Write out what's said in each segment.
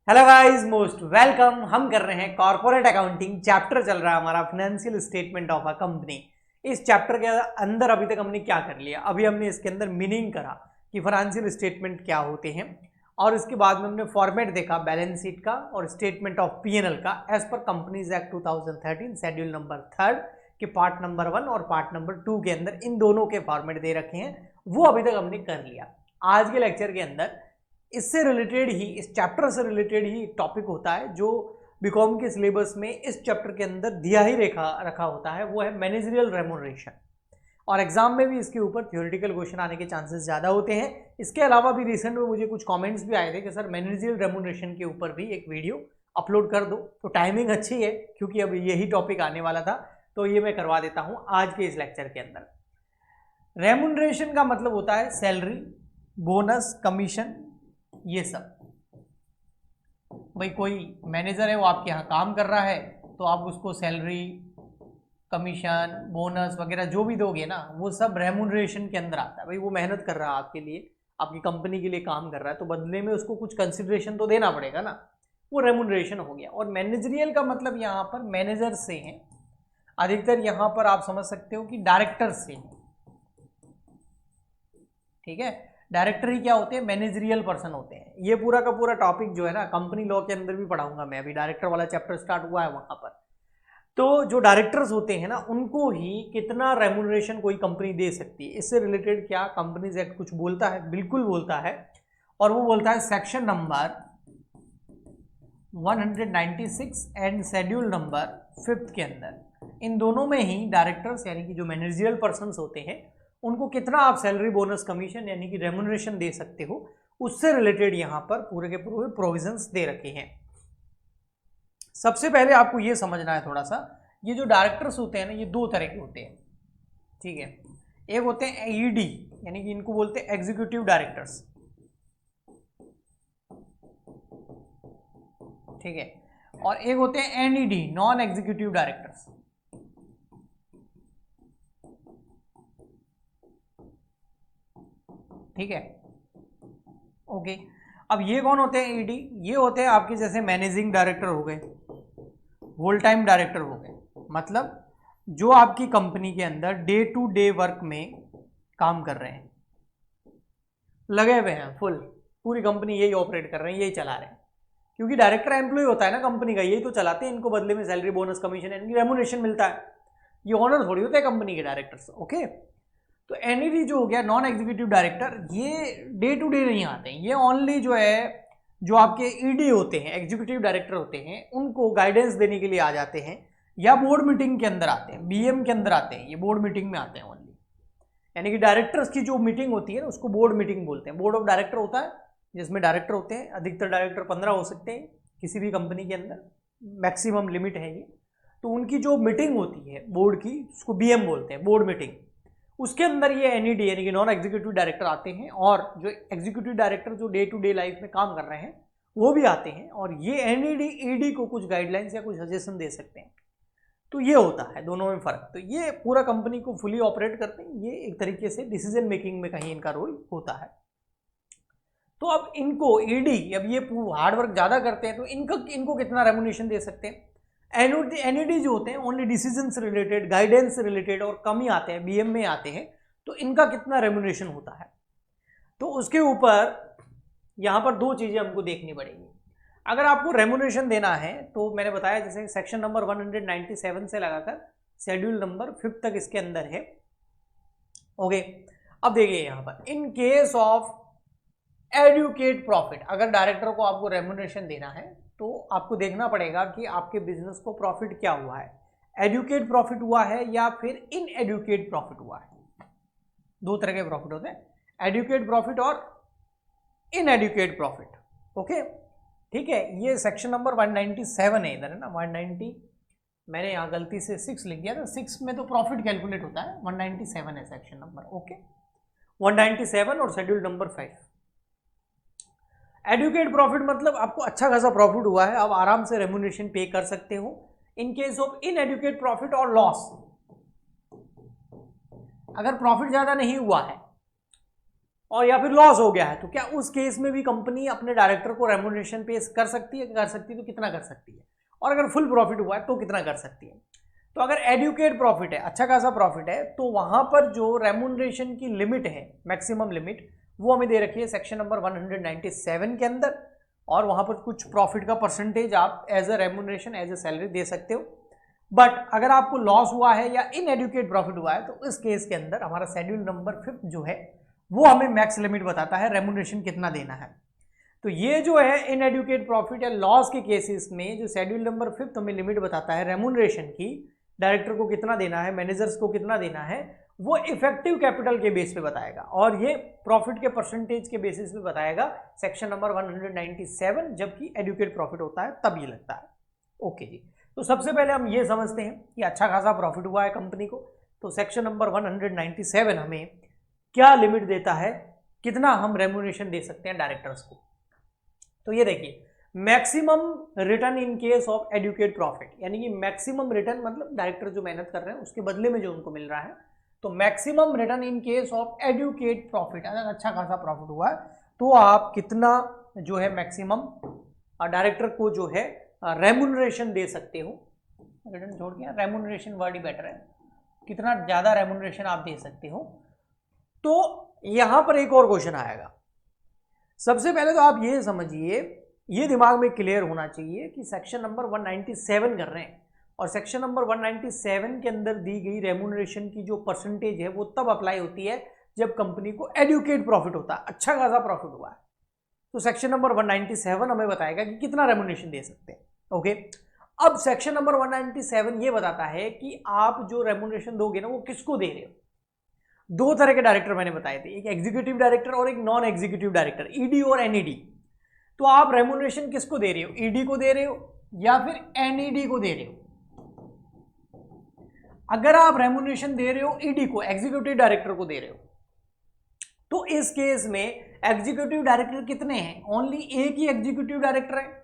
Hello guys, most welcome. हम कर रहे हैं कॉर्पोरेट अकाउंटिंग चैप्टर, चल रहा है हमारा financial statement of a company. इस चैप्टर के अंदर अभी तक हमने क्या कर लिया? अभी हमने इसके अंदर मीनिंग करा कि फाइनेंशियल स्टेटमेंट क्या होते हैं, और इसके बाद में हमने फॉर्मेट देखा बैलेंस शीट का और स्टेटमेंट ऑफ पीएनएल का as per companies act 2013 schedule number 3 के पार्ट नंबर 1 और पार्ट नंबर 2 के अंदर इन दोनों के फॉर्मेट दे रखे हैं, वो अभी तक हमने कर लिया। आज के लेक्चर के अंदर इससे रिलेटेड ही, इस चैप्टर से रिलेटेड ही टॉपिक होता है जो बीकॉम के सिलेबस में इस चैप्टर के अंदर दिया ही रखा होता है, वो है मैनेजरियल रेम्यूनरेशन। और एग्जाम में भी इसके ऊपर थ्योरेटिकल क्वेश्चन आने के चांसेस ज़्यादा होते हैं। इसके अलावा भी रिसेंट में मुझे कुछ कमेंट्स भी आए थे कि सर मैनेजरियल रेम्यूनरेशन के ऊपर भी एक वीडियो अपलोड कर दो, तो टाइमिंग अच्छी है क्योंकि अब यही टॉपिक आने वाला था, तो ये मैं करवा देता हूँ आज के इस लेक्चर के अंदर। रेम्यूनरेशन का मतलब होता है सैलरी, बोनस, कमीशन, ये सब। भाई कोई मैनेजर है, वो आपके यहाँ काम कर रहा है, तो आप उसको सैलरी, कमीशन, बोनस वगैरह जो भी दोगे ना, वो सब रेम्यूनरेशन के अंदर आता है। भाई वो मेहनत कर रहा है आपके लिए, आपकी कंपनी के लिए काम कर रहा है, तो बदले में उसको कुछ कंसिडरेशन तो देना पड़ेगा ना, वो रेम्यूनरेशन हो गया। और मैनेजरियल का मतलब यहाँ पर मैनेजर से है, अधिकतर यहाँ पर आप समझ सकते हो कि डायरेक्टर से है। ठीक है, डायरेक्टर ही क्या होते हैं? मैनेजरियल पर्सन होते हैं। ये पूरा का पूरा टॉपिक जो है ना, कंपनी लॉ के अंदर भी पढ़ाऊंगा मैं, अभी डायरेक्टर वाला चैप्टर स्टार्ट हुआ है वहां पर। तो जो डायरेक्टर्स होते हैं ना, उनको ही कितना रेम्यूनरेशन कोई कंपनी दे सकती है, इससे रिलेटेड क्या कंपनीज एक्ट कुछ बोलता है? बिल्कुल बोलता है, और वो बोलता है section number 196 and schedule number 5 के अंदर, इन दोनों में ही डायरेक्टर्स यानी कि जो मैनेजरियल पर्सन होते हैं, उनको कितना आप सैलरी, बोनस, कमीशन यानी कि रेम्यूनरेशन दे सकते हो, उससे रिलेटेड यहां पर पूरे के पूरे प्रोविजंस दे रखे हैं। सबसे पहले आपको यह समझना है थोड़ा सा, ये जो डायरेक्टर्स होते हैं ना, ये दो तरह के होते हैं। ठीक है, एक होते हैं ईडी यानी कि इनको बोलते हैं एग्जीक्यूटिव डायरेक्टर्स। ठीक है, और एक होते हैं एनईडी, नॉन एग्जीक्यूटिव डायरेक्टर्स। ठीक है, ओके। अब ये कौन होते हैं ईडी? ये होते हैं आपके जैसे मैनेजिंग डायरेक्टर हो गए, होल टाइम डायरेक्टर हो गए, मतलब जो आपकी कंपनी के अंदर डे टू डे वर्क में काम कर रहे हैं, लगे हुए हैं फुल, पूरी कंपनी यही ऑपरेट कर रहे हैं, यही चला रहे हैं, क्योंकि डायरेक्टर एम्प्लॉय होता है ना कंपनी का, यही तो चलाते हैं, इनको बदले में सैलरी, बोनस, कमीशन यानी रेम्यूनरेशन मिलता है। ये ऑनर थोड़ी होते हैं कंपनी के डायरेक्टर्स। ओके, तो एनईडी जो हो गया नॉन एग्जीक्यूटिव डायरेक्टर, ये डे टू डे नहीं आते हैं, ये ओनली जो है, जो आपके ईडी होते हैं, एग्जीक्यूटिव डायरेक्टर होते हैं, उनको गाइडेंस देने के लिए आ जाते हैं, या बोर्ड मीटिंग के अंदर आते हैं, बीएम के अंदर आते हैं, ये बोर्ड मीटिंग में आते हैं ओनली। यानी कि डायरेक्टर्स की जो मीटिंग होती है ना, उसको बोर्ड मीटिंग बोलते हैं। बोर्ड ऑफ डायरेक्टर होता है जिसमें डायरेक्टर होते हैं, अधिकतर डायरेक्टर 15 हो सकते हैं किसी भी कंपनी के अंदर, मैक्सिमम लिमिट है ये। तो उनकी जो मीटिंग होती है बोर्ड की, उसको बीएम बोलते हैं, बोर्ड मीटिंग। उसके अंदर ये एनईडी यानी कि नॉन एग्जीक्यूटिव डायरेक्टर आते हैं, और जो एग्जीक्यूटिव डायरेक्टर जो डे टू डे लाइफ में काम कर रहे हैं वो भी आते हैं, और ये एनईडी ईडी को कुछ गाइडलाइंस या कुछ सजेशन दे सकते हैं। तो ये होता है दोनों में फर्क। तो ये पूरा कंपनी को फुली ऑपरेट करते हैं, ये एक तरीके से डिसीजन मेकिंग में कहीं इनका रोल होता है। तो अब इनको ईडी, अब ये हार्ड वर्क ज्यादा करते हैं, तो इनको कितना रेम्यूनरेशन दे सकते हैं? एनईडी जो होते हैं ओनली डिसीजन से रिलेटेड, गाइडेंस से रिलेटेड, और कम ही आते हैं, बीएम में आते हैं, तो इनका कितना रेम्यूनरेशन होता है? तो उसके ऊपर यहां पर दो चीजें हमको देखनी पड़ेगी। अगर आपको रेम्यूनरेशन देना है, तो मैंने बताया जैसे सेक्शन नंबर 197 से लगाकर शेड्यूल नंबर 5 तक इसके अंदर है। ओके, अब देखिए यहां पर in case of adequate profit, अगर डायरेक्टर को आपको रेम्यूनरेशन देना है, तो आपको देखना पड़ेगा कि आपके बिजनेस को प्रॉफिट क्या हुआ है, एडुकेट प्रॉफिट हुआ है या फिर इन एडुकेट प्रॉफिट हुआ है। दो तरह के प्रॉफिट होते हैं, एडुकेट प्रॉफिट और इन एडुकेट प्रॉफिट। ओके, ठीक है, ये सेक्शन नंबर 197 है, इधर है ना 190, मैंने यहाँ गलती से 6 लिख दिया था, 6 में तो प्रॉफिट कैलकुलेट होता है, 197 है सेक्शन नंबर। ओके, 197 और शेड्यूल नंबर 5। एडुकेट प्रॉफिट मतलब आपको अच्छा खासा प्रॉफिट हुआ है, आप आराम से रेम्यूनरेशन पे कर सकते हो। In case of inadequate profit और लॉस, अगर प्रॉफिट ज्यादा नहीं हुआ है, और या फिर लॉस हो गया है, तो क्या उस केस में भी कंपनी अपने डायरेक्टर को रेम्यूनरेशन पे कर सकती है? कर सकती है, तो कितना कर सकती है? और अगर फुल प्रॉफिट हुआ है तो कितना कर सकती है? तो अगर एडुकेट प्रॉफिट है, अच्छा खासा प्रॉफिट है, तो वहां पर जो रेम्यूनरेशन की लिमिट है, मैक्सिमम लिमिट, वो हमें दे रखी है सेक्शन नंबर 197 के अंदर, और वहां पर कुछ प्रॉफिट का परसेंटेज आप as a remuneration, as a salary दे सकते हो। बट अगर आपको लॉस हुआ है या इनएडुकेट प्रॉफिट हुआ है, तो इस केस के अंदर हमारा शेड्यूल नंबर 5 जो है वो हमें मैक्स लिमिट बताता है रेम्यूनरेशन कितना देना है। तो ये जो है इनएडुकेट प्रॉफिट या लॉस के केसेस में जो शेड्यूल नंबर 5 हमें लिमिट बताता है रेम्यूनरेशन की, डायरेक्टर को कितना देना है, मैनेजर्स को कितना देना है, वो इफेक्टिव कैपिटल के बेस पे बताएगा, और ये प्रॉफिट के परसेंटेज के बेसिस पे बताएगा सेक्शन नंबर 197, जबकि एडुकेट प्रॉफिट होता है तब ये लगता है। ओके जी, तो सबसे पहले हम ये समझते हैं कि अच्छा खासा प्रॉफिट हुआ है कंपनी को, तो सेक्शन नंबर 197 हमें क्या लिमिट देता है, कितना हम रेम्यूनरेशन दे सकते हैं डायरेक्टर्स को। तो ये देखिए, maximum return in case of adequate profit, यानी कि मैक्सिमम रिटर्न मतलब डायरेक्टर जो मेहनत कर रहे हैं उसके बदले में जो उनको मिल रहा है, तो maximum return in case of adequate profit, अगर अच्छा खासा प्रॉफिट हुआ है तो आप कितना जो है मैक्सिमम डायरेक्टर को जो है रेम्यूनरेशन दे सकते हो। रिटर्न छोड़ के रेम्यूनरेशन वर्ड ही बेटर है, कितना ज्यादा रेम्यूनरेशन आप दे सकते हो। तो यहां पर एक और क्वेश्चन आएगा। सबसे पहले तो आप ये समझिए, ये दिमाग में क्लियर होना चाहिए कि सेक्शन नंबर 197 कर रहे हैं, और सेक्शन नंबर 197 के अंदर दी गई रेम्यूनरेशन की जो परसेंटेज है वो तब अप्लाई होती है जब कंपनी को एडुकेट प्रॉफिट होता है, अच्छा खासा प्रॉफिट हुआ है। तो सेक्शन नंबर 197 हमें बताएगा कि कितना रेम्यूनरेशन दे सकते हैं। ओके, अब सेक्शन नंबर 197 ये बताता है कि आप जो रेम्यूनरेशन दोगे ना वो किसको दे रहे हो। दो तरह के डायरेक्टर मैंने बताए थे, एक एग्जीक्यूटिव डायरेक्टर और एक नॉन एग्जीक्यूटिव डायरेक्टर, ईडी और एनईडी। तो आप रेम्यूनरेशन किसको दे रहे हो, ईडी को दे रहे हो या फिर एनईडी को दे रहे हो? अगर आप रेम्यूनरेशन दे रहे हो ईडी को, एग्जीक्यूटिव डायरेक्टर को दे रहे हो, तो इस केस में एग्जीक्यूटिव डायरेक्टर कितने हैं? ओनली एक ही एग्जीक्यूटिव डायरेक्टर है,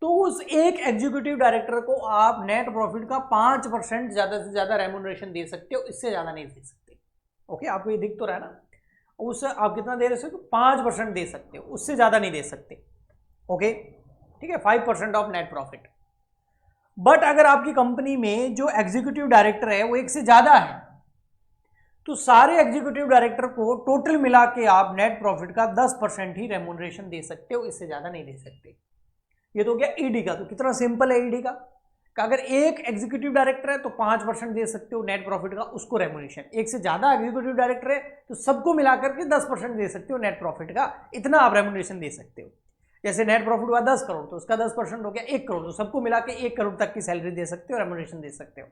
तो उस एक एग्जीक्यूटिव डायरेक्टर को आप नेट प्रॉफिट का 5% ज्यादा से ज्यादा रेम्यूनरेशन दे सकते हो, इससे ज्यादा नहीं दे सकते। ओके, आपको ये दिख तो रहा है ना, उससे आप कितना दे सकते हो? 5% दे सकते हो, उससे ज्यादा नहीं दे सकते। ओके, ठीक है, 5% ऑफ नेट प्रॉफिट। बट अगर आपकी कंपनी में जो एग्जीक्यूटिव डायरेक्टर है वो एक से ज्यादा है, तो सारे एग्जीक्यूटिव डायरेक्टर को टोटल मिला के आप नेट प्रॉफिट का 10% ही रेम्यूनरेशन दे सकते हो, इससे ज्यादा नहीं दे सकते। ये तो गया ईडी का। तो कितना सिंपल है ईडी का, अगर एक एग्जीक्यूटिव डायरेक्टर है तो 5% दे सकते हो नेट प्रॉफिट का उसको रेम्यूनरेशन, एक से ज्यादा एग्जीक्यूटिव डायरेक्टर है तो सबको मिलाकर के 10% दे सकते हो नेट प्रॉफिट का, इतना आप रेम्यूनरेशन दे सकते हो। जैसे नेट प्रॉफिट हुआ 10 करोड़ तो उसका 10% हो गया 1 करोड़, तो सबको मिला के 1 करोड़ तक की सैलरी दे सकते हो, रेम्यूनरेशन दे सकते हो।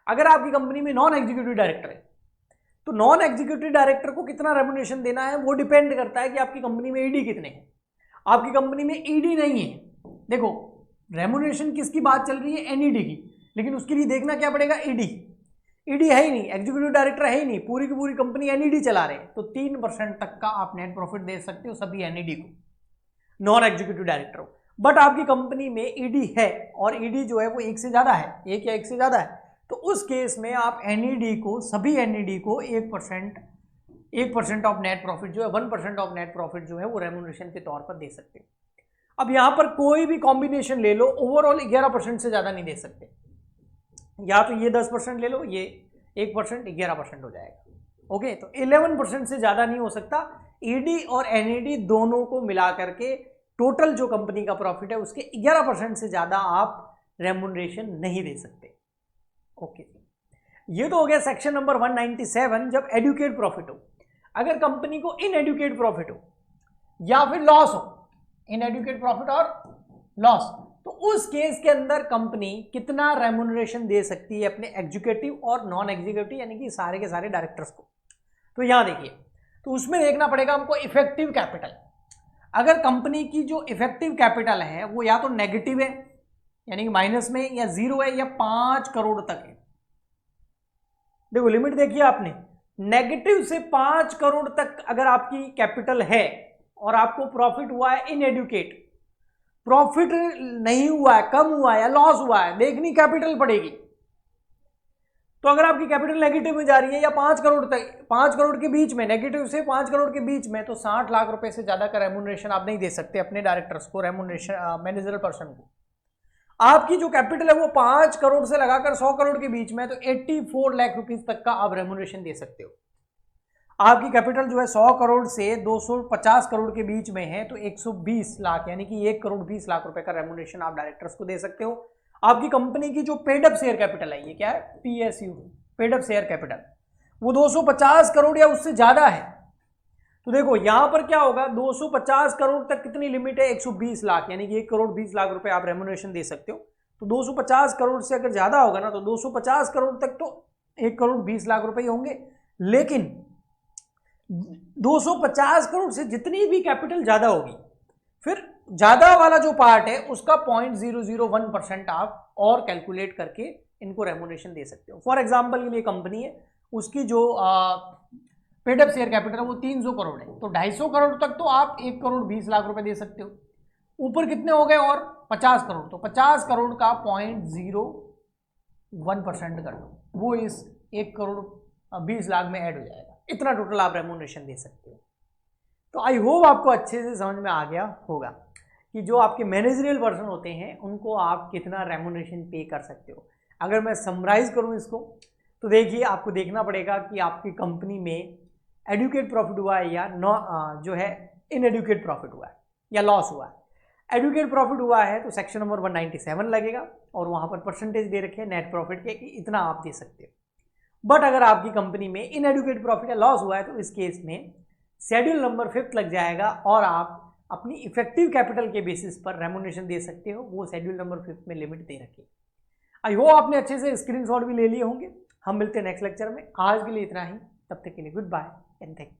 अगर आपकी कंपनी में नॉन एग्जीक्यूटिव डायरेक्टर है तो नॉन एग्जीक्यूटिव डायरेक्टर को कितना रेम्यूनरेशन देना है वो डिपेंड करता है कि आपकी कंपनी में ईडी कितने हैं। आपकी कंपनी में ईडी नहीं है, देखो रेम्यूनरेशन किसकी बात चल रही है, एनईडी की, लेकिन उसके लिए देखना क्या पड़ेगा, ईडी। ईडी है ही नहीं, एग्जीक्यूटिव डायरेक्टर है ही नहीं, पूरी की पूरी कंपनी एनईडी चला रहे हैं, तो 3% तक का आप नेट प्रॉफिट दे सकते हो सभी एनईडी को, नॉन एग्जीक्यूटिव डायरेक्टर हो। बट आपकी कंपनी में ईडी है और ईडी जो है वो एक से ज्यादा है, एक या एक से ज्यादा है, तो उस केस में आप एनईडी को, सभी एनईडी को 1% ऑफ नेट प्रॉफिट जो है, 1% ऑफ नेट प्रॉफिट जो है वो रेम्यूनरेशन के तौर पर दे सकते हो। अब यहां पर कोई भी कॉम्बिनेशन ले लो, ओवरऑल 11% से ज्यादा नहीं दे सकते, या तो ये 10% ले लो, ये 1%, 11% हो जाएगा। ओके, तो 11% से ज्यादा नहीं हो सकता। ईडी और एनईडी दोनों को मिला करके टोटल जो कंपनी का प्रॉफिट है उसके 11% से ज्यादा आप रेम्यूनरेशन नहीं दे सकते। ओके, ये तो हो गया सेक्शन नंबर 197 जब एडुकेट प्रॉफिट हो। अगर कंपनी को इनएडुकेट प्रॉफिट हो या फिर लॉस हो, इनएडुकेट प्रॉफिट और लॉस, तो उस केस के अंदर कंपनी कितना रेम्यूनरेशन दे सकती है अपने एग्जीक्यूटिव और नॉन एग्जीक्यूटिव यानी कि सारे के सारे डायरेक्टर्स को। तो यहां देखिए, तो उसमें देखना पड़ेगा हमको इफेक्टिव कैपिटल। अगर कंपनी की जो इफेक्टिव कैपिटल है वो या तो नेगेटिव है यानी कि माइनस में, या 0 है, या 5 करोड़ तक है। देखो लिमिट देखिए आपने, नेगेटिव से 5 करोड़ तक अगर आपकी कैपिटल है और आपको प्रॉफिट हुआ है इनएडुकेट, प्रॉफिट नहीं हुआ है, कम हुआ है या लॉस हुआ है, देखनी कैपिटल पड़ेगी। तो अगर आपकी कैपिटल नेगेटिव में जा रही है या 5 करोड़ तक, 5 करोड़ के बीच में, नेगेटिव से 5 करोड़ के बीच में, तो 60 लाख रुपए से ज्यादा का रेम्यूनरेशन आप नहीं दे सकते अपने डायरेक्टर्स को, रेम्यूनरेशन मैनेजरल पर्सन को। आपकी जो कैपिटल है वो 5 करोड़ से लगाकर 100 करोड़ के बीच में, तो 84 लाख रुपीज तक का आप रेम्यूनरेशन दे सकते हो। आपकी कैपिटल जो है 100 करोड़ से 250 करोड़ के बीच में है, तो 120 लाख यानी कि 1 करोड़ 20 लाख रुपए का रेम्यूनरेशन आप डायरेक्टर्स को दे सकते हो। आपकी कंपनी की जो पेड अप शेयर कैपिटल है, ये क्या है, PSU, paid up share capital, वो 250 करोड़ या उससे ज्यादा है। तो देखो यहां पर क्या होगा, 250 करोड़ तक कितनी लिमिट है, 120 लाख, यानी कि 1 करोड़ 20 लाख रुपए आप रेम्यूनरेशन दे सकते हो। तो 250 करोड़ से अगर ज्यादा होगा ना, तो 250 करोड़ तक तो 1 करोड़ 20 लाख रुपए होंगे। लेकिन 250 करोड़ से जितनी भी कैपिटल ज्यादा होगी, फिर ज्यादा वाला जो पार्ट है उसका 0.001% आप और कैलकुलेट करके इनको रेम्यूनरेशन दे सकते हो। फॉर एग्जांपल के लिए कंपनी है, उसकी जो पेड अप शेयर कैपिटल है वो 300 करोड़ है, तो 250 करोड़ तक तो आप 1 करोड़ 20 लाख रुपए दे सकते हो। ऊपर कितने हो गए और 50 करोड़, तो 50 करोड़ का 0.01% कर दो, वो इस 1 करोड़ 20 लाख में ऐड हो जाएगा। इतना टोटल आप रेम्यूनरेशन दे सकते हो। तो आई होप आपको अच्छे से समझ में आ गया होगा कि जो आपके मैनेजरियल पर्सन होते हैं उनको आप कितना रेम्यूनरेशन पे कर सकते हो। अगर मैं समराइज करूं इसको, तो देखिए आपको देखना पड़ेगा कि आपकी कंपनी में एडुकेट प्रॉफिट हुआ है या जो है इनएडुकेट प्रॉफिट हुआ है या लॉस हुआ है। एडुकेट प्रॉफिट हुआ है तो सेक्शन नंबर 197 लगेगा और वहां पर परसेंटेज दे रखे हैं नेट प्रॉफिट के कि इतना आप दे सकते हो। बट अगर आपकी कंपनी में इनएडुकेट प्रॉफिट या लॉस हुआ है तो इस केस में शेड्यूल नंबर 5 लग जाएगा और आप अपनी इफेक्टिव कैपिटल के बेसिस पर रेम्यूनरेशन दे सकते हो, वो शेड्यूल नंबर 5 में लिमिट दे रखी है। आई होप आपने अच्छे से स्क्रीनशॉट भी ले लिए होंगे। हम मिलते हैं नेक्स्ट लेक्चर में। आज के लिए इतना ही, तब तक के लिए goodbye and thank you.